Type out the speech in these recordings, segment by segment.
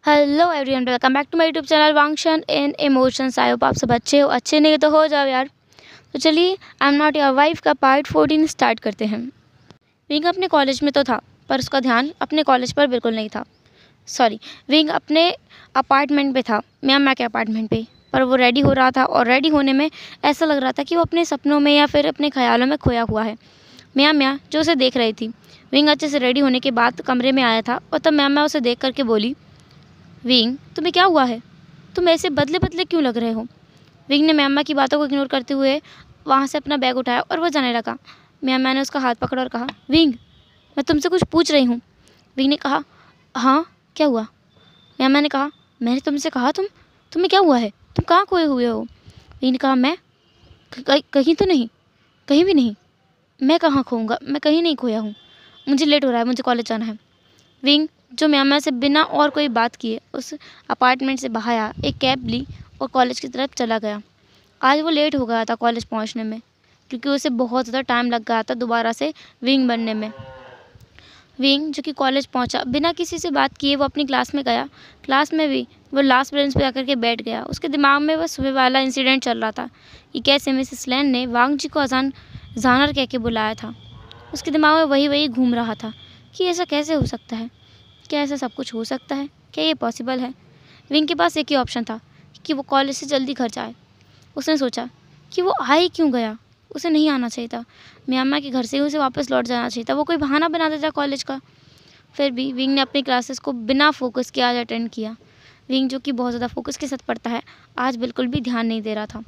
Hello everyone, welcome back to my YouTube channel वांगशन in emotions. I hope आप सब अच्छे हो, अच्छे नहीं तो हो जाओ यार। तो चलिए I am not your wife का पार्ट 14 स्टार्ट करते हैं। विंग अपने कॉलेज में तो था, पर उसका ध्यान अपने कॉलेज पर बिल्कुल नहीं था। सॉरी, विंग अपने अपार्टमेंट पे था, म्यामा के अपार्टमेंट पे। पर वो रेडी हो रहा था और रेडी होने में ऐसा लग रहा था कि वो अपने सपनों में या फिर अपने ख्यालों में खोया हुआ है। म्यामा जो उसे देख रही थी। विंग अच्छे से रेडी होने के बाद कमरे में आया था और तब म्यामा उसे देख करके बोली, विंग तुम्हें क्या हुआ है? तुम ऐसे बदले बदले क्यों लग रहे हो? विंग ने म्यामा की बातों को इग्नोर करते हुए वहाँ से अपना बैग उठाया और वो जाने लगा। म्यामा ने उसका हाथ पकड़ा और कहा, विंग मैं तुमसे कुछ पूछ रही हूँ। विंग ने कहा, हाँ क्या हुआ? म्यामा ने कहा, मैंने तुमसे कहा तुम्हें क्या हुआ है? तुम कहाँ खोए हुए हो? विंग ने कहा, मैं कहीं तो नहीं, कहीं भी नहीं। मैं कहाँ खोऊंगा, मैं कहीं नहीं खोया हूँ। मुझे लेट हो रहा है, मुझे कॉलेज जाना है। विंग जो म्यामा से बिना और कोई बात किए उस अपार्टमेंट से बाहर आया, एक कैब ली और कॉलेज की तरफ चला गया। आज वो लेट हो गया था कॉलेज पहुंचने में, क्योंकि उसे बहुत ज़्यादा टाइम लग गया था दोबारा से विंग बनने में। विंग जो कि कॉलेज पहुंचा बिना किसी से बात किए, वो अपनी क्लास में गया। क्लास में भी वो लास्ट बेंच पे आकर के बैठ गया। उसके दिमाग में बस सुबह वाला इंसिडेंट चल रहा था कि कैसे मिसेस लैन ने वांग जी को जानर कह के बुलाया था। उसके दिमाग में वही वही घूम रहा था कि ऐसा कैसे हो सकता है, क्या ऐसा सब कुछ हो सकता है, क्या ये पॉसिबल है? विंग के पास एक ही ऑप्शन था कि वो कॉलेज से जल्दी घर जाए। उसने सोचा कि वो आ ही क्यों गया, उसे नहीं आना चाहिए था। म्यामा के घर से ही उसे वापस लौट जाना चाहिए था, वो कोई बहाना बना देता कॉलेज का। फिर भी विंग ने अपनी क्लासेस को बिना फोकस के आज अटेंड किया। विंग जो कि बहुत ज़्यादा फोकस के साथ पढ़ता है, आज बिल्कुल भी ध्यान नहीं दे रहा था।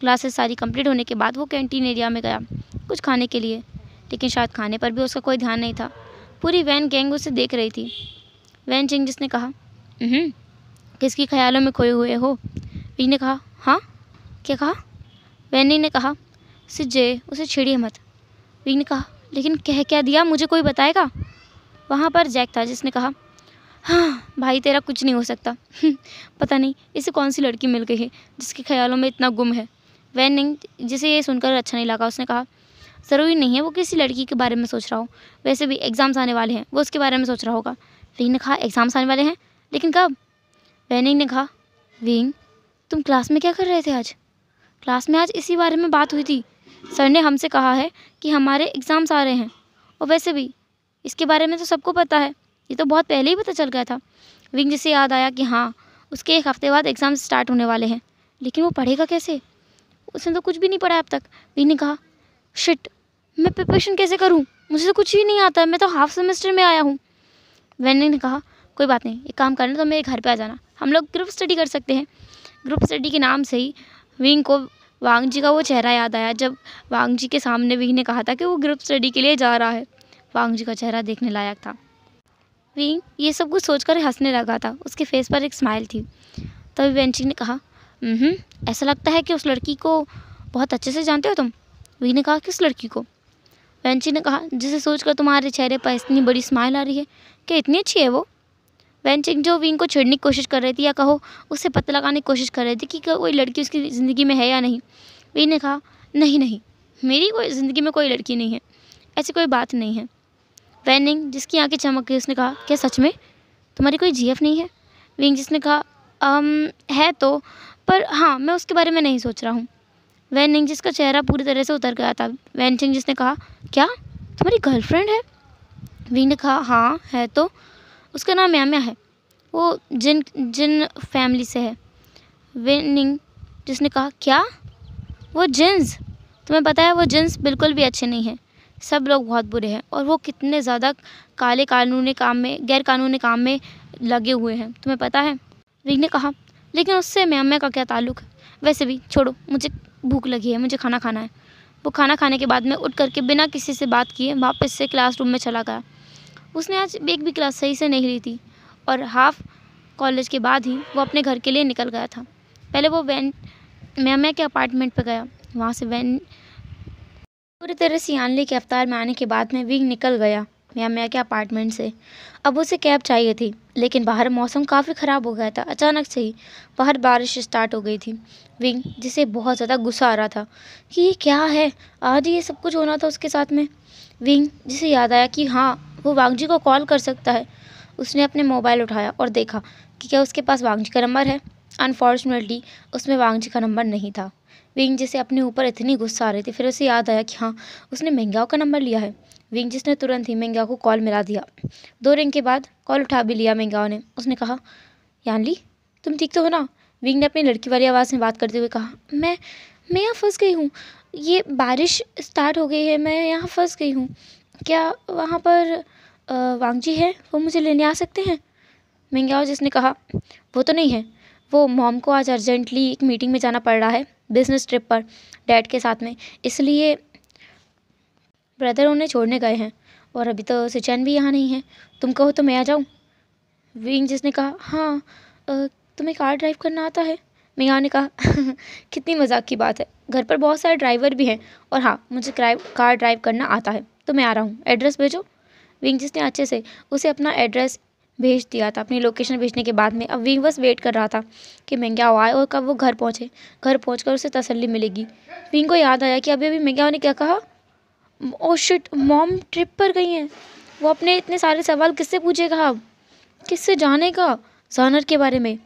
क्लासेस सारी कंप्लीट होने के बाद वो कैंटीन एरिया में गया कुछ खाने के लिए, लेकिन शायद खाने पर भी उसका कोई ध्यान नहीं था। पूरी वैन गैंग उसे देख रही थी। वैन चिंग जिसने कहा, किसकी ख्यालों में खोए हुए हो? विंग ने कहा, हाँ क्या कहा? वैनी ने कहा, सिजे उसे छेड़िए मत। विंग ने कहा, लेकिन कह क्या दिया, मुझे कोई बताएगा? वहाँ पर जैक था जिसने कहा, हाँ भाई तेरा कुछ नहीं हो सकता। पता नहीं इसे कौन सी लड़की मिल गई है जिसके ख्यालों में इतना गुम है। वैनिंग जिसे ये सुनकर अच्छा नहीं लगा, उसने कहा, ज़रूरी नहीं है वो किसी लड़की के बारे में सोच रहा हो, वैसे भी एग्ज़ाम्स आने वाले हैं, वो उसके बारे में सोच रहा होगा। विंग ने कहा, एग्ज़ाम्स आने वाले हैं, लेकिन कब? वैनिंग ने कहा, विंग तुम क्लास में क्या कर रहे थे आज? क्लास में आज इसी बारे में बात हुई थी। सर ने हमसे कहा है कि हमारे एग्ज़ाम्स आ रहे हैं, और वैसे भी इसके बारे में तो सबको पता है, ये तो बहुत पहले ही पता चल गया था। विंग जिसे याद आया कि हाँ उसके एक हफ्ते बाद एग्ज़ाम्स स्टार्ट होने वाले हैं, लेकिन वो पढ़ेगा कैसे? उसने तो कुछ भी नहीं पढ़ा अब तक। विंग ने कहा, शिट मैं प्रिपरेशन कैसे करूँ, मुझे तो कुछ भी नहीं आता है, मैं तो हाफ सेमेस्टर में आया हूँ। वैनिंग ने कहा, कोई बात नहीं, एक काम करना, तो मेरे घर पे आ जाना, हम लोग ग्रुप स्टडी कर सकते हैं। ग्रुप स्टडी के नाम से ही विंग को वांग जी का वो चेहरा याद आया, जब वांग जी के सामने विंग ने कहा था कि वो ग्रुप स्टडी के लिए जा रहा है। वांग जी का चेहरा देखने लायक था। विंग ये सब कुछ सोचकर हंसने लगा था, उसके फेस पर एक स्माइल थी। तभी वेंची ने कहा, ऐसा लगता है कि उस लड़की को बहुत अच्छे से जानते हो तुम। विंग ने कहा, किस लड़की को? वेंची ने कहा, जिसे सोचकर तुम्हारे चेहरे पर इतनी बड़ी स्माइल आ रही है, क्या इतनी अच्छी है वो? वेंचिंग जो विंग को छेड़ने की कोशिश कर रही थी, या कहो उससे पता लगाने की कोशिश कर रही थी कि कोई लड़की उसकी ज़िंदगी में है या नहीं। विंग ने कहा, नहीं नहीं, मेरी कोई ज़िंदगी में कोई लड़की नहीं है, ऐसी कोई बात नहीं है। वैनिंग जिसकी आंखें चमक गई, उसने कहा, क्या सच में तुम्हारी कोई जीएफ नहीं है? विंग जिसने कहा, है तो, पर हाँ मैं उसके बारे में नहीं सोच रहा हूँ। वैनिंग जिसका चेहरा पूरी तरह से उतर गया था। वैनचिंग जिसने कहा, क्या तुम्हारी गर्लफ्रेंड है? विंग ने कहा, हाँ है तो, उसका नाम म्याम्या है, वो जिन फैमिली से है। वैनिंग जिसने कहा, क्या वो जिन्स? तुम्हें पता है वो जिन्स बिल्कुल भी अच्छे नहीं हैं, सब लोग बहुत बुरे हैं, और वो कितने ज़्यादा गैर कानूनी काम में लगे हुए हैं, तुम्हें पता है? विंग ने कहा, लेकिन उससे म्याम्या का क्या ताल्लुक़? वैसे भी छोड़ो, मुझे भूख लगी है, मुझे खाना खाना है। वो खाना खाने के बाद में उठ करके बिना किसी से बात किए वापस से क्लासरूम में चला गया। उसने आज एक भी क्लास सही से नहीं ली थी, और हाफ कॉलेज के बाद ही वो अपने घर के लिए निकल गया था। पहले वो म्याम्या के अपार्टमेंट पर गया, वहाँ से पूरी तरह से यानली के अवतार में आने के बाद में विंग निकल गया म्याम्या के अपार्टमेंट से। अब उसे कैब चाहिए थी, लेकिन बाहर मौसम काफ़ी ख़राब हो गया था। अचानक से ही बाहर बारिश स्टार्ट हो गई थी। विंग जिसे बहुत ज़्यादा गुस्सा आ रहा था कि ये क्या है, आज ये सब कुछ होना था उसके साथ में। विंग जिसे याद आया कि हाँ वो वांग जी को कॉल कर सकता है, उसने अपने मोबाइल उठाया और देखा कि क्या उसके पास वांग जी का नंबर है। अनफॉर्चुनेटली उसमें वांग जी का नंबर नहीं था। विंग जिसे अपने ऊपर इतनी गुस्सा आ रही थी, फिर उसे याद आया कि हाँ, उसने मेंग्याओ का नंबर लिया है। विंग जिसने तुरंत ही मेंग्याओ को कॉल मिला दिया। 2 रिंग के बाद कॉल उठा भी लिया मेंग्याओ ने। उसने कहा, यानली तुम ठीक तो हो ना? विंग ने अपनी लड़की वाली आवाज़ में बात करते हुए कहा, मैं यहाँ फंस गई हूँ। ये बारिश स्टार्ट हो गई है, मैं यहाँ फंस गई हूँ। क्या वहाँ पर वांग जी है? वो मुझे लेने आ सकते हैं? मेंग्याओ जिसने कहा, वो तो नहीं है। वो मॉम को आज अर्जेंटली एक मीटिंग में जाना पड़ रहा है, बिजनेस ट्रिप पर डैड के साथ में, इसलिए ब्रदर उन्हें छोड़ने गए हैं। और अभी तो सिचैन भी यहाँ नहीं है। तुम कहो तो मैं आ जाऊँ? विंग जिसने कहा, हाँ, तुम्हें कार ड्राइव करना आता है? मेंग्याओ ने कहा, कितनी मजाक की बात है, घर पर बहुत सारे ड्राइवर भी हैं, और हाँ, मुझे कार ड्राइव करना आता है, तो मैं आ रहा हूँ, एड्रेस भेजो। विंग जिसने अच्छे से उसे अपना एड्रेस भेज दिया था। अपनी लोकेशन भेजने के बाद में अब विंग बस वेट कर रहा था कि मेंग्याओ आए और कब वो घर पहुँचे। घर पहुँचकर उसे तसल्ली मिलेगी। विंग को याद आया कि अभी अभी मेंग्याओ ने क्या कहा। ओह शिट, मॉम ट्रिप पर गई हैं। वो अपने इतने सारे सवाल किससे पूछेगा अब? किससे जानेगा जानर के बारे में?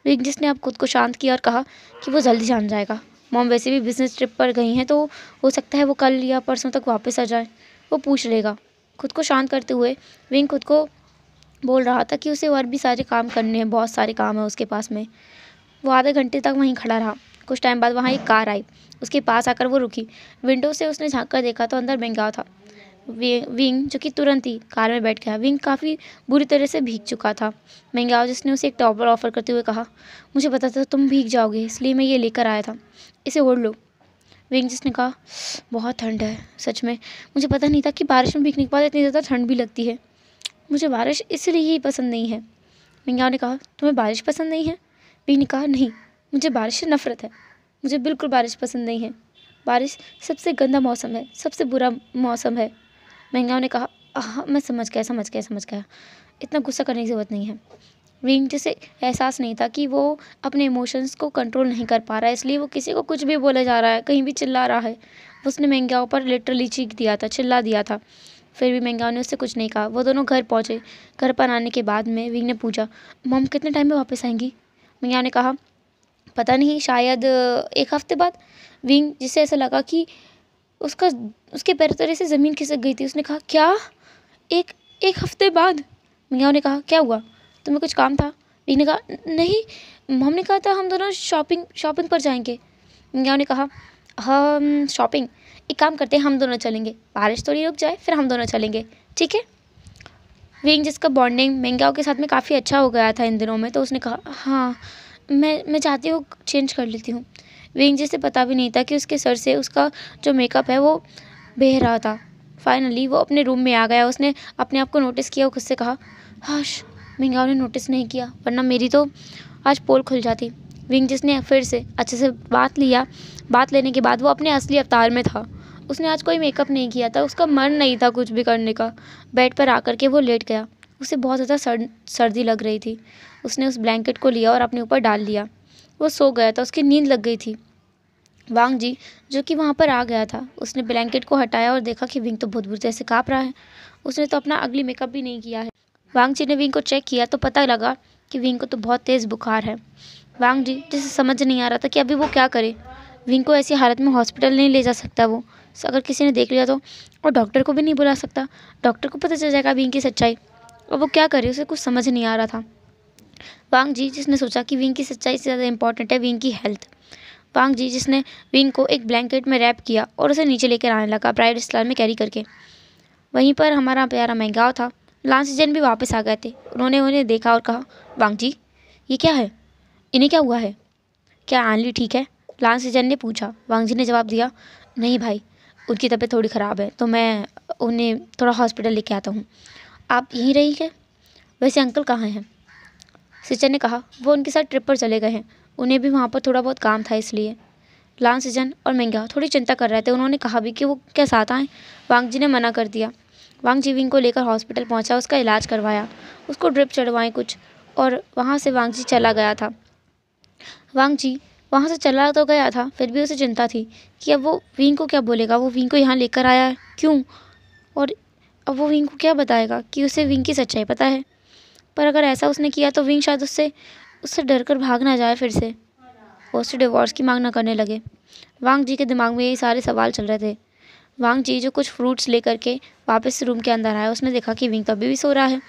विंग जिसने अब खुद को शांत किया और कहा कि वो जल्दी जान जाएगा। मॉम वैसे भी बिजनेस ट्रिप पर गई हैं, तो हो सकता है वो कल या परसों तक वापस आ जाए। वो पूछ लेगा। खुद को शांत करते हुए विंग खुद को बोल रहा था कि उसे और भी सारे काम करने हैं, बहुत सारे काम है उसके पास में। वो आधे घंटे तक वहीं खड़ा रहा। कुछ टाइम बाद वहाँ एक कार आई। उसके पास आकर वो रुकी। विंडो से उसने झाँक कर देखा तो अंदर मेंग्याओ था। विंग जो कि तुरंत ही कार में बैठ गया। विंग काफ़ी बुरी तरह से भीग चुका था। मेंग्याओ जिसने उसे एक टॉवल ऑफर करते हुए कहा, मुझे पता था तुम भीग जाओगे, इसलिए मैं ये लेकर आया था, इसे ओढ़ लो। विंग जिसने कहा, बहुत ठंड है सच में, मुझे पता नहीं था कि बारिश में भीगने के बाद इतनी ज़्यादा ठंड भी लगती है। मुझे बारिश इसलिए ही पसंद नहीं है। मेंग्याओ ने कहा, तुम्हें बारिश पसंद नहीं है? विंग ने कहा, नहीं, मुझे बारिश से नफरत है। मुझे बिल्कुल बारिश पसंद नहीं है। बारिश सबसे गंदा मौसम है, सबसे बुरा मौसम है। मेंग्याओ ने कहा, हाँ मैं समझ गया, इतना गुस्सा करने की ज़रूरत नहीं है। विंग जिसे एहसास नहीं था कि वो अपने इमोशंस को कंट्रोल नहीं कर पा रहा है, इसलिए वो किसी को कुछ भी बोले जा रहा है, कहीं भी चिल्ला रहा है। उसने मेंग्याओ पर लिटरली चीख दिया था, चिल्ला दिया था। फिर भी मेंग्याओ ने उससे कुछ नहीं कहा। वो दोनों घर पहुँचे। घर पर आने के बाद में विंग ने पूछा, मॉम कितने टाइम में वापस आएंगी? मेंग्याओ ने कहा, पता नहीं, शायद 1 हफ्ते बाद। विंग जिसे ऐसा लगा कि उसके पैर तले से ज़मीन खिसक गई थी। उसने कहा, क्या? एक एक हफ्ते बाद? मेंग्याओ ने कहा, क्या हुआ, तुम्हें कुछ काम था? विंग ने कहा, नहीं, मॉम ने कहा था हम दोनों शॉपिंग पर जाएंगे। मेंग्याओ ने कहा, हम शॉपिंग, एक काम करते हैं, हम दोनों चलेंगे, बारिश थोड़ी रुक जाए फिर हम दोनों चलेंगे, ठीक है? विंग जिसका बॉन्डिंग मेंग्याओ के साथ में काफ़ी अच्छा हो गया था इन दिनों में, तो उसने कहा, हाँ मैं चाहती हूँ चेंज कर लेती हूँ। विंग जिसे पता भी नहीं था कि उसके सर से उसका जो मेकअप है वो बह रहा था। फाइनली वो अपने रूम में आ गया। उसने अपने आप को नोटिस किया और खुद से कहा, हाश मेंग्याओ ने नोटिस नहीं किया, वरना मेरी तो आज पोल खुल जाती। विंग जिसने फिर से अच्छे से बात लेने के बाद वो अपने असली अवतार में था। उसने आज कोई मेकअप नहीं किया था, उसका मन नहीं था कुछ भी करने का। बेड पर आकर के वो लेट गया। उसे बहुत ज़्यादा सर्दी लग रही थी। उसने उस ब्लैंकेट को लिया और अपने ऊपर डाल लिया। वो सो गया था, उसकी नींद लग गई थी। वांग जी जो कि वहाँ पर आ गया था, उसने ब्लैंकेट को हटाया और देखा कि विंग तो बहुत बुरी तरह से काँप रहा है। उसने तो अपना अगली मेकअप भी नहीं किया है। वांग जी ने विंग को चेक किया तो पता लगा कि विंग को तो बहुत तेज़ बुखार है। वांग जी जिसे समझ नहीं आ रहा था कि अभी वो क्या करे। विंग को ऐसी हालत में हॉस्पिटल नहीं ले जा सकता वो, अगर किसी ने देख लिया तो, और डॉक्टर को भी नहीं बुला सकता। डॉक्टर को पता चल जाएगा विंग की सच्चाई, और वो क्या करे, उसे कुछ समझ नहीं आ रहा था। वांग जी जिसने सोचा कि विंग की सच्चाई से ज़्यादा इंपॉर्टेंट है विंग की हेल्थ। वांग जी जिसने विंग को एक ब्लैंकेट में रैप किया और उसे नीचे लेकर आने लगा, ब्राइड स्टाइल में कैरी करके। वहीं पर हमारा प्यारा मेंग्याओ था। लांसीजन भी वापस आ गए थे। उन्होंने उन्हें देखा और कहा, वांग जी ये क्या है, इन्हें क्या हुआ है? क्या आनली ठीक है? लांसीजन ने पूछा। वांग जी ने जवाब दिया, नहीं भाई, उनकी तबीयत थोड़ी ख़राब है, तो मैं उन्हें थोड़ा हॉस्पिटल लेके आता हूँ। आप यहीं रही है? वैसे अंकल कहाँ हैं? सिचन ने कहा, वो उनके साथ ट्रिप पर चले गए हैं, उन्हें भी वहाँ पर थोड़ा बहुत काम था इसलिए। लांसीजन और मेंग्याओ थोड़ी चिंता कर रहे थे। उन्होंने कहा भी कि वो क्या साथ आएँ। वांग जी ने मना कर दिया। वांग जी विंग को लेकर हॉस्पिटल पहुंचा, उसका इलाज करवाया, उसको ड्रिप चढ़वाएं कुछ, और वहाँ से वांग जी चला गया था। वांग जी वहाँ से चला तो गया था, फिर भी उसे चिंता थी कि अब वो विंग को क्या बोलेगा। वो विंग को यहाँ लेकर आया है क्यों, और अब वो विंग को क्या बताएगा कि उसे विंग की सच्चाई पता है। पर अगर ऐसा उसने किया तो विंग शायद उससे उससे डर कर भाग ना जाए फिर से, और उससे डिवोर्स की मांग ना करने लगे। वांग जी के दिमाग में यही सारे सवाल चल रहे थे। वांग जी जो कुछ फ्रूट्स लेकर के वापस रूम के अंदर आया, उसने देखा कि विंग तो अभी भी सो रहा है।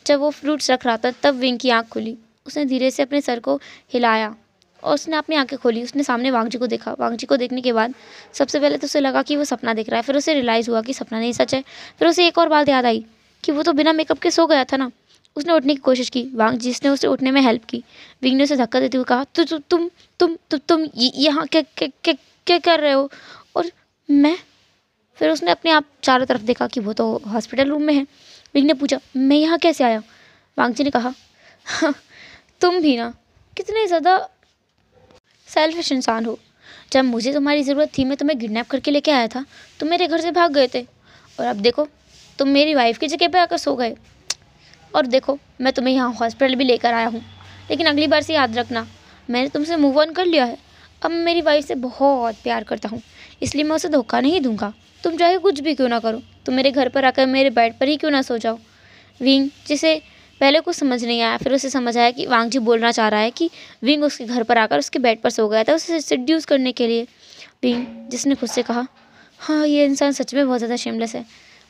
जब वो फ्रूट्स रख रहा था तब विंग की आँख खुली। उसने धीरे से अपने सर को हिलाया और उसने अपनी आंखें खोली। उसने सामने वांग जी को देखा। वांग जी को देखने के बाद सबसे पहले तो उसे लगा कि वो सपना देख रहा है, फिर उसे रियलाइज़ हुआ कि सपना नहीं सच है। फिर उसे एक और बात याद आई कि वो तो बिना मेकअप के सो गया था ना। उसने उठने की कोशिश की। वांग जी ने उसे उठने में हेल्प की। विंग ने उसे धक्का देते हुए कहा, तुम यहाँ क्या क्या क्या क्या कर रहे हो? और मैं? फिर उसने अपने आप चारों तरफ देखा कि वो तो हॉस्पिटल रूम में है। विंग ने पूछा, मैं यहाँ कैसे आया? वांग जी ने कहा, हाँ, तुम भी ना कितने ज़्यादा सेल्फिश इंसान हो। जब मुझे तुम्हारी ज़रूरत थी, मैं तुम्हें किडनैप करके लेके आया था, तुम मेरे घर से भाग गए थे, और अब देखो तुम मेरी वाइफ की जगह पे आकर सो गए। और देखो मैं तुम्हें यहाँ हॉस्पिटल भी लेकर आया हूँ, लेकिन अगली बार से याद रखना, मैंने तुमसे मूव ऑन कर लिया है। अब मैं मेरी वाइफ से बहुत प्यार करता हूँ, इसलिए मैं उसे धोखा नहीं दूंगा। तुम चाहे कुछ भी क्यों ना करो, तुम मेरे घर पर आकर मेरे बेड पर ही क्यों ना सो जाओ। विंग, जिसे पहले कुछ समझ नहीं आया, फिर उसे समझ आया कि वांग जी बोलना चाह रहा है कि विंग उसके घर पर आकर उसके बेड पर सो गया था उसे सेड्यूस करने के लिए। विंग, जिसने खुद से कहा, हाँ ये इंसान सच में बहुत ज़्यादा शेमलेस है।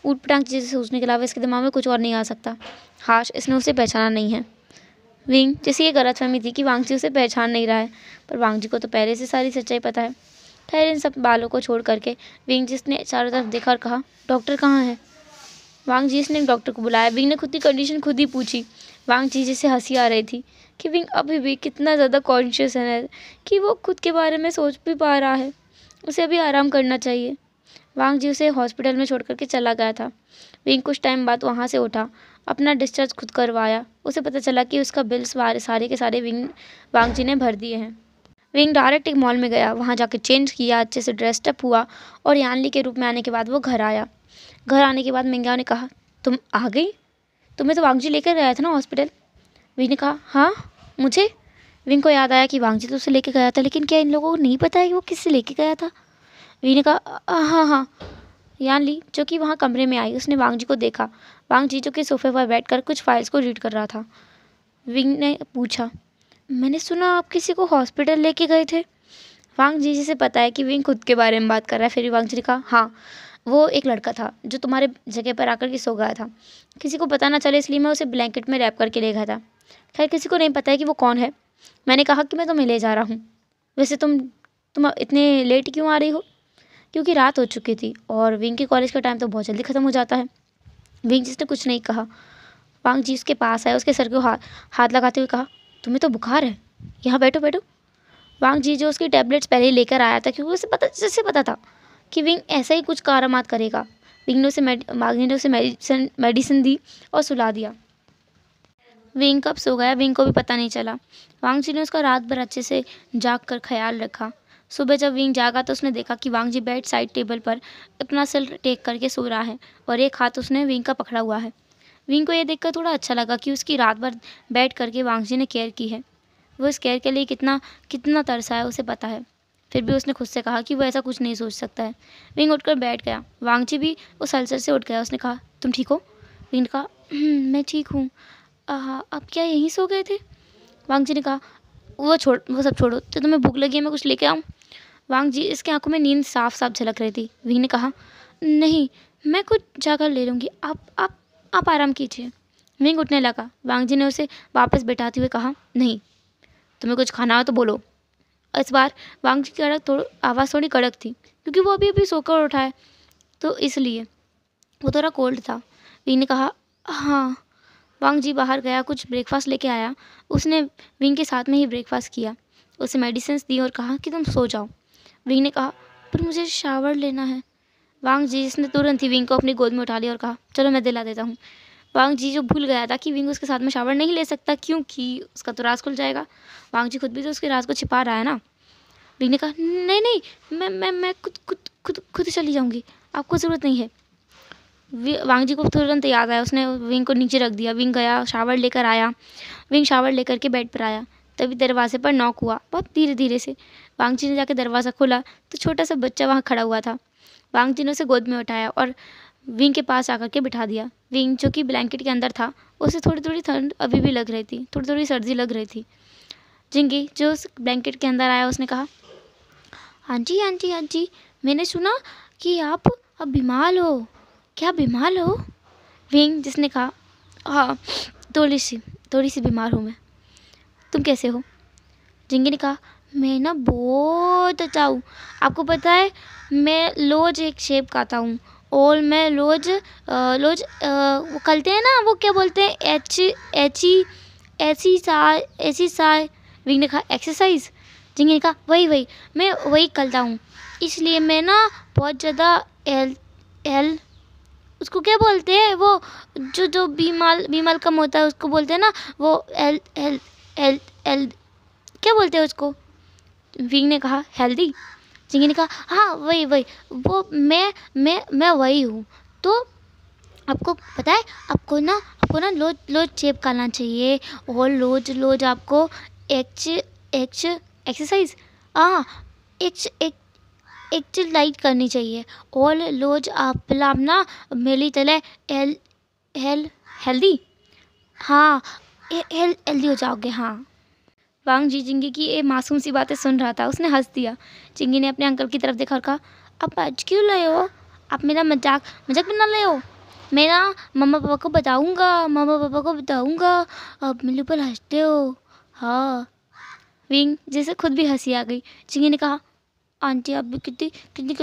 ऊट पटांग चीज़ें सोचने के अलावा इसके दिमाग में कुछ और नहीं आ सकता। हाश, इसने उसे पहचाना नहीं है। विंग, जैसे ये गलतफहमी थी कि वांग जी उसे पहचान नहीं रहा है, पर वांग जी को तो पहले से सारी सच्चाई पता है। खैर, इन सब बालों को छोड़ करके विंग जिसने चारों तरफ देखा और कहा, डॉक्टर कहाँ है? वांग जी ने डॉक्टर को बुलाया। विंग ने खुद की कंडीशन खुद ही पूछी। वांग जी जिसे हंसी आ रही थी कि विंग अभी भी कितना ज़्यादा कॉन्शियस है कि वो खुद के बारे में सोच भी पा रहा है, उसे अभी आराम करना चाहिए। वांग जी उसे हॉस्पिटल में छोड़ करके चला गया था। विंग कुछ टाइम बाद वहाँ से उठा, अपना डिस्चार्ज खुद करवाया। उसे पता चला कि उसका बिल सारे के सारे वांग जी ने भर दिए हैं। विंग डायरेक्ट एक मॉल में गया, वहाँ जाकर चेंज किया, अच्छे से ड्रेस्ड अप हुआ, और यानली के रूप में आने के बाद वो घर आया। घर आने के बाद मिंग्याओ ने कहा, तुम आ गई? तुम्हें तो वांग जी लेकर गया था ना हॉस्पिटल? विंग ने कहा, हाँ मुझे? विंग को याद आया कि वांग जी तो उसे लेकर गया था, लेकिन क्या इन लोगों को नहीं पता है कि वो किससे लेके गया था? विंग ने कहा, हाँ हाँ। यानली, जो कि वहाँ कमरे में आई, उसने वांग जी को देखा। वांग जी जो कि सोफे पर बैठकर कुछ फाइल्स को रीड कर रहा था। विंग ने पूछा, मैंने सुना आप किसी को हॉस्पिटल लेके गए थे? वांग जी जिसे पता है कि विंग खुद के बारे में बात कर रहा है, फिर भी वांग जी ने कहा, हाँ, वो एक लड़का था जो तुम्हारे जगह पर आकर के सो गया था। किसी को पता ना चले इसलिए मैं उसे ब्लैंकेट में रैप करके ले गया था। खैर, किसी को नहीं पता है कि वो कौन है। मैंने कहा कि मैं तुम्हें ले जा रहा हूँ। वैसे तुम इतने लेट क्यों आ रही हो? क्योंकि रात हो चुकी थी और विंग के कॉलेज का टाइम तो बहुत जल्दी ख़त्म हो जाता है। विंग जिसने कुछ नहीं कहा। वांग जी उसके पास आया, उसके सर को हाथ लगाते हुए कहा, तुम्हें तो बुखार है, यहाँ बैठो बैठो। वांग जी जो उसकी टैबलेट्स पहले ही लेकर आया था, क्योंकि उसे पता था कि विंग ऐसा ही कुछ करामात करेगा। विंग ने उसे मेडिसिन दी और सुला दिया। विंग कब सो गया, विंग को भी पता नहीं चला। वांग जी ने उसका रात भर अच्छे से जाग कर ख्याल रखा। सुबह जब विंग जागा तो उसने देखा कि वांग जी बेड साइड टेबल पर अपना सिर टेक करके सो रहा है और एक हाथ उसने विंग का पकड़ा हुआ है। विंग को यह देखकर थोड़ा अच्छा लगा कि उसकी रात भर बैठ करके वांग जी ने केयर की है। वो इस केयर के लिए कितना कितना तरसा है उसे पता है। फिर भी उसने खुद से कहा कि वो ऐसा कुछ नहीं सोच सकता है। विंग उठकर बैठ गया। वांग जी भी उस हलचल से उठ गया। उसने कहा, तुम ठीक हो? विंग ने कहा, मैं ठीक हूँ। अब क्या यहीं सो गए थे? वांग जी ने कहा, वो सब छोड़ो, तो तुम्हें भूख लगी है, मैं कुछ लेके आऊँ? वांग जी, इसके आंखों में नींद साफ साफ झलक रही थी। विंग ने कहा, नहीं, मैं कुछ जाकर ले लूँगी, आप आराम कीजिए। विंग उठने लगा। वांग जी ने उसे वापस बैठाते हुए कहा, नहीं, तुम्हें कुछ खाना हो तो बोलो। इस बार वांग जी की आवाज़ थोड़ी कड़क थी, क्योंकि वो अभी अभी सोकर उठा है, तो इसलिए वो थोड़ा कोल्ड था। विंग ने कहा, हाँ। वांग जी बाहर गया, कुछ ब्रेकफास्ट लेके आया। उसने विंग के साथ में ही ब्रेकफास्ट किया, उसे मेडिसिन दी और कहा कि तुम सो जाओ। विंग ने कहा, पर मुझे शावर लेना है। वांग जी जिसने तुरंत ही विंग को अपनी गोद में उठा लिया और कहा, चलो मैं दिला देता हूँ। वांग जी जो भूल गया था कि विंग उसके साथ में शावर नहीं ले सकता, क्योंकि उसका तो राज खुल जाएगा। वांग जी खुद भी तो उसके राज को छिपा रहा है ना। विंग ने कहा, नहीं नहीं, मैं खुद चली जाऊँगी, आपको ज़रूरत नहीं है। वांग जी को तुरंत याद आया, उसने विंग को नीचे रख दिया। विंग गया, शावर लेकर आया। विंग शावर लेकर के बेड पर आया, तभी दरवाजे पर नॉक हुआ, बहुत धीरे धीरे से। वांग जी ने जाकर दरवाज़ा खोला तो छोटा सा बच्चा वहाँ खड़ा हुआ था। वांग जी ने उसे गोद में उठाया और विंग के पास आकर के बिठा दिया। विंग जो कि ब्लैंकेट के अंदर था, उसे थोड़ी थोड़ी ठंड अभी भी लग रही थी, थोड़ी थोड़ी सर्दी लग रही थी। जिंगी जो उस ब्लैंकेट के अंदर आया, उसने कहा, हाँ जी हाँ जी हाँ जी, मैंने सुना कि आप अब बीमार हो, क्या बीमार हो? विंग जिसने कहा, हाँ थोड़ी सी बीमार हूँ मैं, तुम कैसे हो? जिंगी ने कहा, मैं ना बहुत अच्छा हूँ। आपको पता है मैं रोज एक शेप खाता हूँ, और मैं रोज वो करते हैं ना, वो क्या बोलते हैं, ऐसी सा। विंग ने कहा, एक्सरसाइज? जिंगी ने कहा, वही मैं वही करता हूँ, इसलिए मैं ना बहुत ज़्यादा एल उसको क्या बोलते हैं, वो जो बीमार कम होता है उसको बोलते हैं ना, वो एल एल एल एल क्या बोलते हैं उसको? विंग ने कहा, हेल्दी। जिंगी ने कहा, हाँ वही वो मैं वही हूँ। तो आपको पता है, आपको ना रोज चेप करना चाहिए, और रोज आपको एक्सरसाइज, हाँ एक्सरसाइज करनी चाहिए, और रोज आप ना मेरी तरह हेल्दी, हाँ हेल्दी हो जाओगे। हाँ, वांग जी जिंगी की ये मासूम सी बातें सुन रहा था, उसने हंस दिया। जिंगी ने अपने अंकल की तरफ देखा और कहा, आप आज क्यों लाए हो? आप मेरा मजाक बना रहे हो? मैं ना मम्मा पापा को बताऊंगा, आप मेरे ऊपर हंसते हो। हाँ, विंग जैसे खुद भी हंसी आ गई। जिंगी ने कहा, आंटी आप भी कितनी कितनी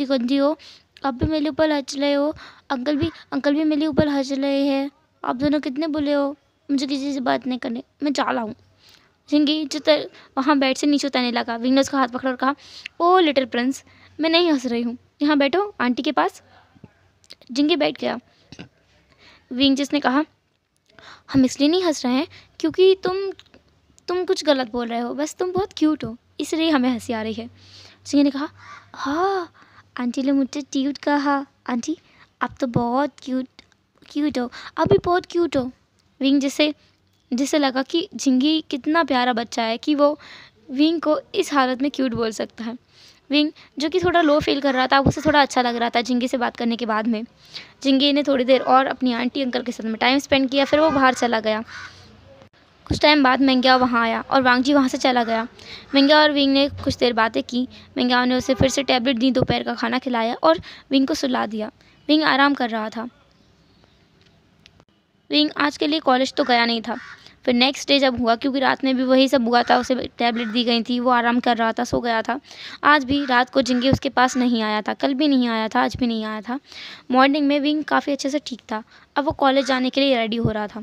गंदी हो, आप भी मेरे ऊपर हंस रहे हो, अंकल भी मेरे ऊपर हंस रहे हैं, आप दोनों कितने बुरे हो, मुझे किसी से बात नहीं करनी, मैं जा रहा हूँ। जिंगी वहाँ बेड से नीचे उतरने लगा। विंग ने उसका हाथ पकड़ा और कहा, ओ लिटिल प्रिंस, मैं नहीं हंस रही हूँ, यहाँ बैठो आंटी के पास। जिंगी बैठ गया। विंग जिसने कहा, हम इसलिए नहीं हंस रहे हैं क्योंकि तुम कुछ गलत बोल रहे हो, बस तुम बहुत क्यूट हो, इसलिए हमें हंसी आ रही है। जिंगी ने कहा, हाँ आंटी ने मुझसे क्यूट कहा, आंटी आप तो बहुत क्यूट हो, आप भी बहुत क्यूट हो। विंग जिसे लगा कि जिंगी कितना प्यारा बच्चा है कि वो विंग को इस हालत में क्यूट बोल सकता है। विंग जो कि थोड़ा लो फील कर रहा था, उसे थोड़ा अच्छा लग रहा था जिंगी से बात करने के बाद में। जिंगी ने थोड़ी देर और अपनी आंटी अंकल के साथ में टाइम स्पेंड किया, फिर वो बाहर चला गया। कुछ टाइम बाद मेंग्या वहाँ आया और वांग जी वहाँ से चला गया। मेंग्या और विंग ने कुछ देर बातें की। मेंग्या ने उसे फिर से टैबलेट दी, दोपहर का खाना खिलाया और विंग को सुला दिया। विंग आराम कर रहा था। विंग आज के लिए कॉलेज तो गया नहीं था। फिर नेक्स्ट डे जब हुआ, क्योंकि रात में भी वही सब हुआ था, उसे टैबलेट दी गई थी, वो आराम कर रहा था, सो गया था। आज भी रात को जिंगी उसके पास नहीं आया था, कल भी नहीं आया था, आज भी नहीं आया था। मॉर्निंग में विंग काफ़ी अच्छे से ठीक था। अब वो कॉलेज जाने के लिए रेडी हो रहा था।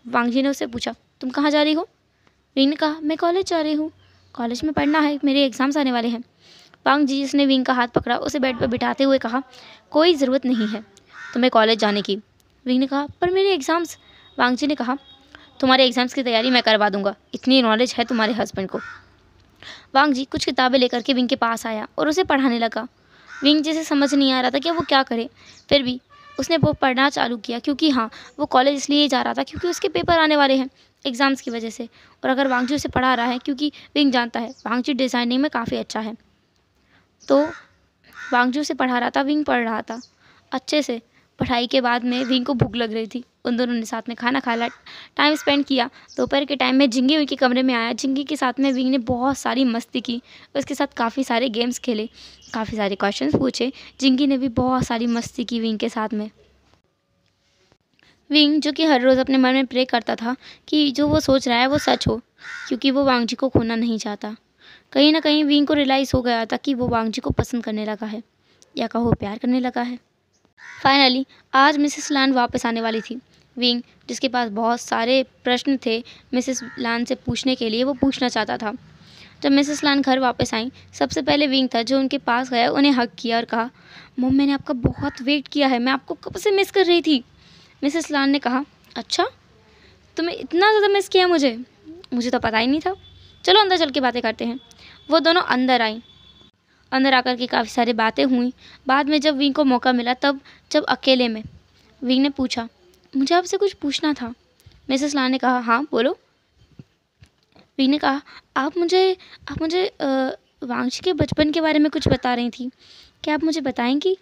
वांग जी ने उससे पूछा, तुम कहाँ जा रही हो? विंग ने कहा, मैं कॉलेज जा रही हूँ, कॉलेज में पढ़ना है, मेरे एग्ज़ाम्स आने वाले हैं। वांग जी जिसने विंग का हाथ पकड़ा, उसे बेड पर बिठाते हुए कहा, कोई ज़रूरत नहीं है तुम्हें कॉलेज जाने की। विंग ने कहा, पर मेरे एग्ज़ाम्स। वांग जी ने कहा, तुम्हारे एग्ज़ाम्स की तैयारी मैं करवा दूंगा, इतनी नॉलेज है तुम्हारे हस्बैंड को। वांग जी कुछ किताबें लेकर के विंग के पास आया और उसे पढ़ाने लगा। विंग जिसे समझ नहीं आ रहा था कि वो क्या करे, फिर भी उसने वो पढ़ना चालू किया, क्योंकि हाँ, वो कॉलेज इसलिए जा रहा था क्योंकि उसके पेपर आने वाले हैं एग्ज़ाम्स की वजह से। और अगर वांग जी उसे पढ़ा रहा है, क्योंकि विंग जानता है वांग जी डिज़ाइनिंग में काफ़ी अच्छा है, तो वांग जी उसे पढ़ा रहा था, विंग पढ़ रहा था अच्छे से। पढ़ाई के बाद में विंग को भूख लग रही थी, उन दोनों ने साथ में खाना खाया, टाइम स्पेंड किया। दोपहर के टाइम में जिंगी उनके कमरे में आया। जिंगी के साथ में विंग ने बहुत सारी मस्ती की, उसके साथ काफ़ी सारे गेम्स खेले, काफ़ी सारे क्वेश्चंस पूछे। जिंगी ने भी बहुत सारी मस्ती की विंग के साथ में। विंग जो कि हर रोज़ अपने मन में प्रे करता था कि जो वो सोच रहा है वो सच हो, क्योंकि वो वांग जी को खोना नहीं चाहता। कहीं ना कहीं विंग को रियलाइज़ हो गया था कि वो वांग जी को पसंद करने लगा है, या कहो प्यार करने लगा है। फाइनली आज मिसेस लान वापस आने वाली थी। विंग जिसके पास बहुत सारे प्रश्न थे मिसेस लान से पूछने के लिए, वो पूछना चाहता था। जब मिसेस लान घर वापस आई, सबसे पहले विंग था जो उनके पास गया, उन्हें हग किया और कहा, मम मैंने आपका बहुत वेट किया है, मैं आपको कब से मिस कर रही थी। मिसेस लान ने कहा, अच्छा तुम्हें इतना ज़्यादा मिस किया मुझे तो पता ही नहीं था, चलो अंदर चल के बातें करते हैं। वो दोनों अंदर आई। अंदर आकर के काफ़ी सारी बातें हुई। बाद में जब विंग को मौका मिला, तब जब अकेले में विंग ने पूछा, मुझे आपसे कुछ पूछना था। मिसेस लान ने कहा, हाँ बोलो। विंग ने कहा, आप मुझे वांग जी के बचपन के बारे में कुछ बता रही थी, क्या आप मुझे बताएंगी?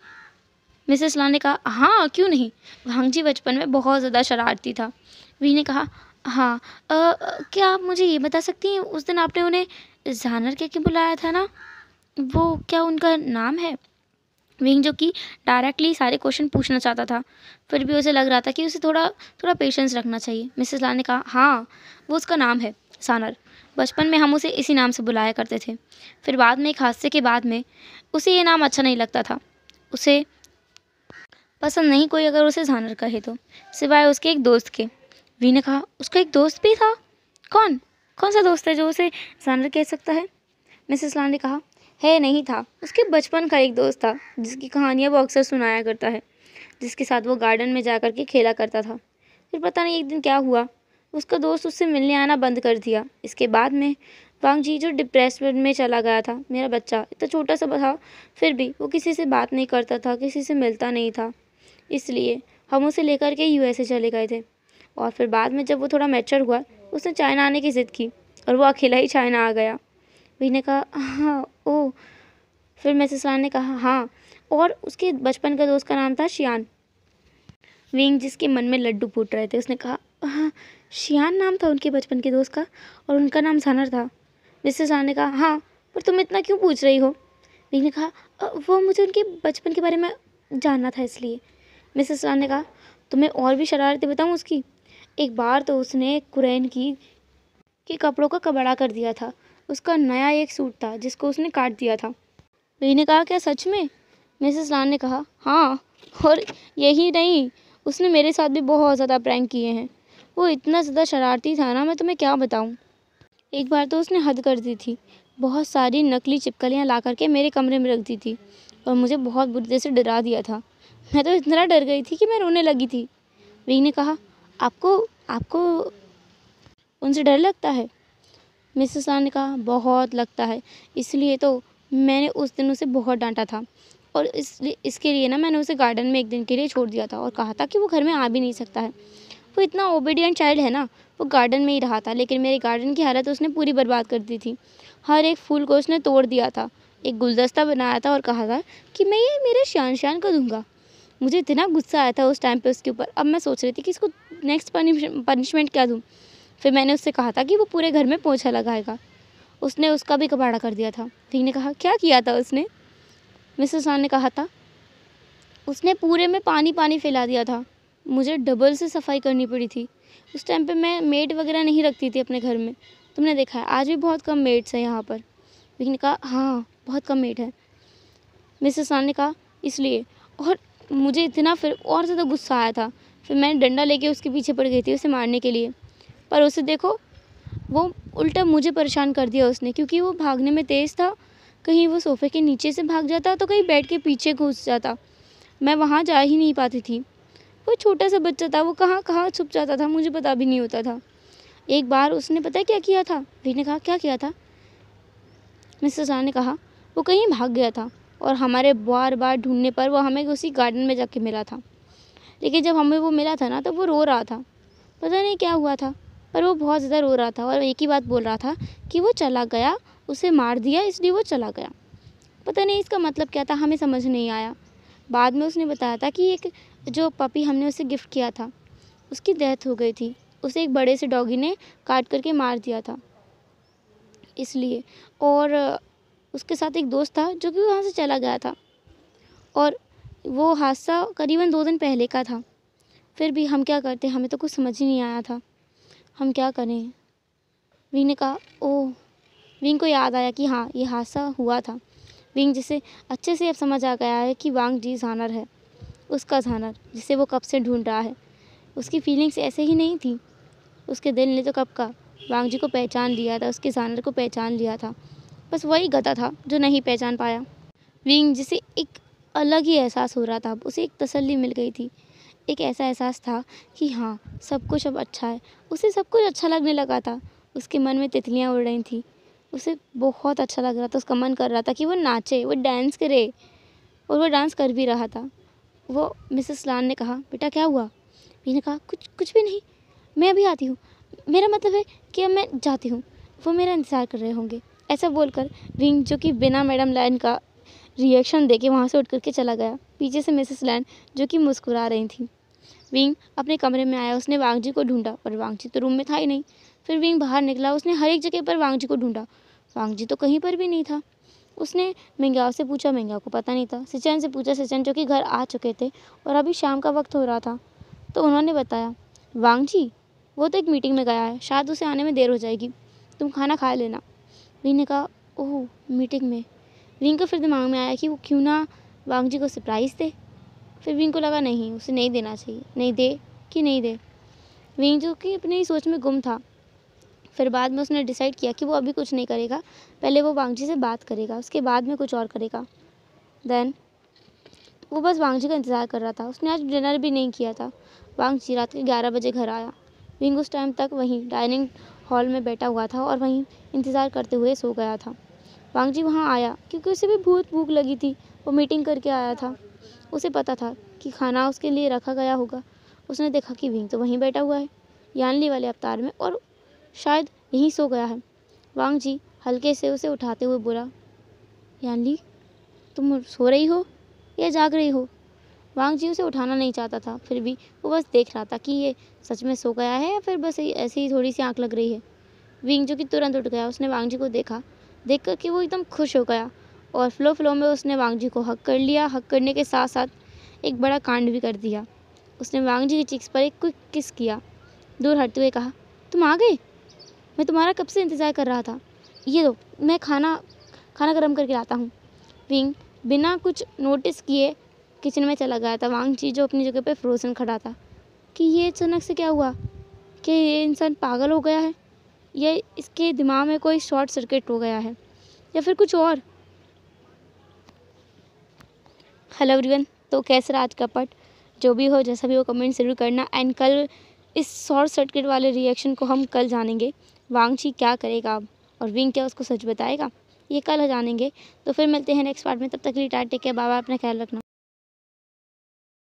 मिसेस ला ने कहा, हाँ क्यों नहीं। वांग जी बचपन में बहुत ज़्यादा शरारती था। वी ने कहा, हाँ क्या आप मुझे ये बता सकती हैं उस दिन आपने उन्हें जानर कह के बुलाया था ना, वो क्या उनका नाम है। विंग जो कि डायरेक्टली सारे क्वेश्चन पूछना चाहता था, फिर भी उसे लग रहा था कि उसे थोड़ा थोड़ा पेशेंस रखना चाहिए। मिसेस ला ने कहा, हाँ वो उसका नाम है सानर। बचपन में हम उसे इसी नाम से बुलाया करते थे। फिर बाद में एक हादसे के बाद में उसे ये नाम अच्छा नहीं लगता था। उसे पसंद नहीं कोई अगर उसे जानर कहे तो, सिवाय उसके एक दोस्त के। वी ने कहा, उसका एक दोस्त भी था। कौन कौन सा दोस्त है जो उसे जानर कह सकता है। मिसेस ला ने कहा, है नहीं था, उसके बचपन का एक दोस्त था जिसकी कहानियाँ वो अक्सर सुनाया करता है, जिसके साथ वो गार्डन में जा कर के खेला करता था। फिर पता नहीं एक दिन क्या हुआ, उसका दोस्त उससे मिलने आना बंद कर दिया। इसके बाद में वांग जी जो डिप्रेशन में चला गया था। मेरा बच्चा इतना छोटा सा था, फिर भी वो किसी से बात नहीं करता था, किसी से मिलता नहीं था। इसलिए हम उसे लेकर के यूएसए चले गए थे। और फिर बाद में जब वो थोड़ा मैच्योर हुआ, उसने चाइना आने की ज़िद की और वो अकेला ही चाइना आ गया। वी ने कहा, हाँ ओह। फिर मिसेस ला ने कहा, हाँ, और उसके बचपन का दोस्त का नाम था शियान। विंग जिसके मन में लड्डू फूट रहे थे, उसने कहा, हाँ शियान नाम था उनके बचपन के दोस्त का और उनका नाम जानर था। मिसेस ला ने कहा, हाँ पर तुम इतना क्यों पूछ रही हो। विंग ने कहा, वो मुझे उनके बचपन के बारे में जानना था इसलिए। मिसेस ला ने कहा, तुम्हें और भी शरारतें बताऊँ उसकी। एक बार तो उसने कुरैन की के कपड़ों का कबाड़ा कर दिया था। उसका नया एक सूट था जिसको उसने काट दिया था। वी ने कहा, क्या सच में। मिसेस लान ने कहा, हाँ, और यही नहीं, उसने मेरे साथ भी बहुत ज़्यादा प्रैंक किए हैं। वो इतना ज़्यादा शरारती था ना, मैं तुम्हें क्या बताऊँ। एक बार तो उसने हद कर दी थी, बहुत सारी नकली चिपकलियाँ ला करके मेरे कमरे में रख दी थी और मुझे बहुत बुरी तरह से डरा दिया था। मैं तो इतना डर गई थी कि मैं रोने लगी थी। वी ने कहा, आपको आपको उनसे डर लगता है। मिसेस ला ने कहा, बहुत लगता है, इसलिए तो मैंने उस दिन उसे बहुत डांटा था और इसके लिए ना मैंने उसे गार्डन में एक दिन के लिए छोड़ दिया था और कहा था कि वो घर में आ भी नहीं सकता है। वो इतना ओबीडियंट चाइल्ड है ना, वो गार्डन में ही रहा था, लेकिन मेरे गार्डन की हालत उसने पूरी बर्बाद कर दी थी। हर एक फूल को उसने तोड़ दिया था, एक गुलदस्ता बनाया था और कहा था कि मैं ये मेरे शान शान को दूंगा। मुझे इतना गुस्सा आया था उस टाइम पे उसके ऊपर। अब मैं सोच रही थी कि इसको नेक्स्ट पनिशमेंट क्या दूँ। फिर मैंने उससे कहा था कि वो पूरे घर में पोछा लगाएगा। उसने उसका भी कबाड़ा कर दिया था। ठीक ने कहा, क्या किया था उसने। मिसेस खान ने कहा था, उसने पूरे में पानी पानी फैला दिया था। मुझे डबल से सफाई करनी पड़ी थी। उस टाइम पे मैं मेड वगैरह नहीं रखती थी अपने घर में, तुमने देखा है आज भी बहुत कम मेड्स हैं यहाँ पर। लेकिन कहा, हाँ बहुत कम मेड है। मिसेस खान ने कहा, इसलिए, और मुझे इतना फिर और ज़्यादा गुस्सा आया था। फिर मैंने डंडा लेके उसके पीछे पड़ गई थी उसे मारने के लिए, पर उसे देखो वो उल्टा मुझे परेशान कर दिया उसने, क्योंकि वो भागने में तेज़ था। कहीं वो सोफ़े के नीचे से भाग जाता तो कहीं बेड के पीछे घुस जाता, मैं वहाँ जा ही नहीं पाती थी। वो छोटा सा बच्चा था, वो कहाँ कहाँ छुप जाता था मुझे पता भी नहीं होता था। एक बार उसने पता है क्या किया था। वी ने कहा, क्या किया था। मिसेस राव ने कहा, वो कहीं भाग गया था और हमारे बार बार ढूंढने पर वो हमें उसी गार्डन में जाके मिला था। लेकिन जब हमें वो मिला था ना, तब वो रो रहा था, पता नहीं क्या हुआ था, पर वो बहुत ज़्यादा रो रहा था और एक ही बात बोल रहा था कि वो चला गया, उसे मार दिया इसलिए वो चला गया। पता नहीं इसका मतलब क्या था, हमें समझ नहीं आया। बाद में उसने बताया था कि एक जो पपी हमने उसे गिफ्ट किया था, उसकी डेथ हो गई थी, उसे एक बड़े से डॉगी ने काट करके मार दिया था इसलिए। और उसके साथ एक दोस्त था जो कि वहाँ से चला गया था और वो हादसा करीबन 2 दिन पहले का था। फिर भी हम क्या करते, हमें तो कुछ समझ ही नहीं आया था, हम क्या करें। विंग ने कहा, ओह। विंग को याद आया कि हाँ ये हादसा हुआ था। विंग जिसे अच्छे से अब समझ आ गया है कि वांग जी जानर है, उसका जानर जिसे वो कब से ढूंढ रहा है। उसकी फीलिंग्स ऐसे ही नहीं थी, उसके दिल ने तो कब का वांग जी को पहचान लिया था, उसके जानर को पहचान लिया था। बस वही गधा था जो नहीं पहचान पाया। विंग जिसे एक अलग ही एहसास हो रहा था, उसे एक तसल्ली मिल गई थी, एक ऐसा एहसास था कि हाँ सब कुछ अब अच्छा है। उसे सब कुछ अच्छा लगने लगा था, उसके मन में तितलियाँ उड़ रही थी, उसे बहुत अच्छा लग रहा था। उसका मन कर रहा था कि वो नाचे, वो डांस करे, और वो डांस कर भी रहा था। वो मिसेस लान ने कहा, बेटा क्या हुआ। मैंने कहा, कुछ कुछ भी नहीं, मैं अभी आती हूँ, मेरा मतलब है कि अब मैं जाती हूँ, वो मेरा इंतज़ार कर रहे होंगे। ऐसा बोलकर विंग जो कि बिना मैडम लाइन का रिएक्शन देके वहाँ से उठ करके चला गया। पीछे से मिसेस लैन जो कि मुस्कुरा रही थी। विंग अपने कमरे में आया। उसने वांग जी को ढूंढा पर वांग जी तो रूम में था ही नहीं। फिर विंग बाहर निकला। उसने हर एक जगह पर वांग जी को ढूंढा। वांग जी तो कहीं पर भी नहीं था। उसने मिंगाओ से पूछा, मिंगाओ को पता नहीं था। सिचन से पूछा, सिचन जो कि घर आ चुके थे और अभी शाम का वक्त हो रहा था, तो उन्होंने बताया, वांग जी वो तो एक मीटिंग में गया है, शायद उसे आने में देर हो जाएगी, तुम खाना खा लेना। विंग ने कहा, ओह मीटिंग में। विंग को फिर दिमाग में आया कि वो क्यों ना वांग जी को सरप्राइज़ दे। फिर विंग को लगा नहीं, उसे नहीं देना चाहिए। नहीं दे कि नहीं दे। विंग जो कि अपनी सोच में गुम था। फिर बाद में उसने डिसाइड किया कि वो अभी कुछ नहीं करेगा, पहले वो वांग जी से बात करेगा, उसके बाद में कुछ और करेगा। देन वो बस वांग जी का इंतज़ार कर रहा था। उसने आज डिनर भी नहीं किया था। वांग जी रात के 11 बजे घर आया। विंग उस टाइम तक वहीं डाइनिंग हॉल में बैठा हुआ था और वहीं इंतज़ार करते हुए सो गया था। वांग जी वहाँ आया क्योंकि उसे भी बहुत भूख लगी थी। वो मीटिंग करके आया था। उसे पता था कि खाना उसके लिए रखा गया होगा। उसने देखा कि विंग तो वहीं बैठा हुआ है, यानली वाले अवतार में, और शायद यहीं सो गया है। वांग जी हल्के से उसे उठाते हुए बोला, यानली तुम सो रही हो या जाग रही हो? वांग जी उसे उठाना नहीं चाहता था, फिर भी वो बस देख रहा था कि ये सच में सो गया है या फिर बस ऐसे ही थोड़ी सी आंख लग रही है। विंग जो कि तुरंत उठ गया। उसने वांग जी को देखा। देख कर के वो एकदम खुश हो गया और फ्लो में उसने वांग जी को हक कर लिया। हक करने के साथ साथ एक बड़ा कांड भी कर दिया। उसने वांग जी की चिक्स पर एक क्विक किस किया। दूर हटते हुए कहा, तुम आ गए? मैं तुम्हारा कब से इंतज़ार कर रहा था। ये लो, मैं खाना खाना गर्म करके लाता हूँ। विंग बिना कुछ नोटिस किए किचन में चला गया था। वांग जी जो अपनी जगह पे फ्रोजन खड़ा था कि ये अचानक से क्या हुआ, कि ये इंसान पागल हो गया है या इसके दिमाग में कोई शॉर्ट सर्किट हो गया है या फिर कुछ और। हेलो एवरीवन, तो कैसा रहा आज का पार्ट? जो भी हो जैसा भी हो कमेंट ज़रूर करना। एंड कल इस शॉर्ट सर्किट वाले रिएक्शन को हम कल जानेंगे। वांग जी क्या करेगा अब और विंग क्या उसको सच बताएगा, ये कल जानेंगे। तो फिर मिलते हैं नेक्स्ट पार्ट में। तब तक के लिए tata, take care, bye bye, अपना ख्याल रखना।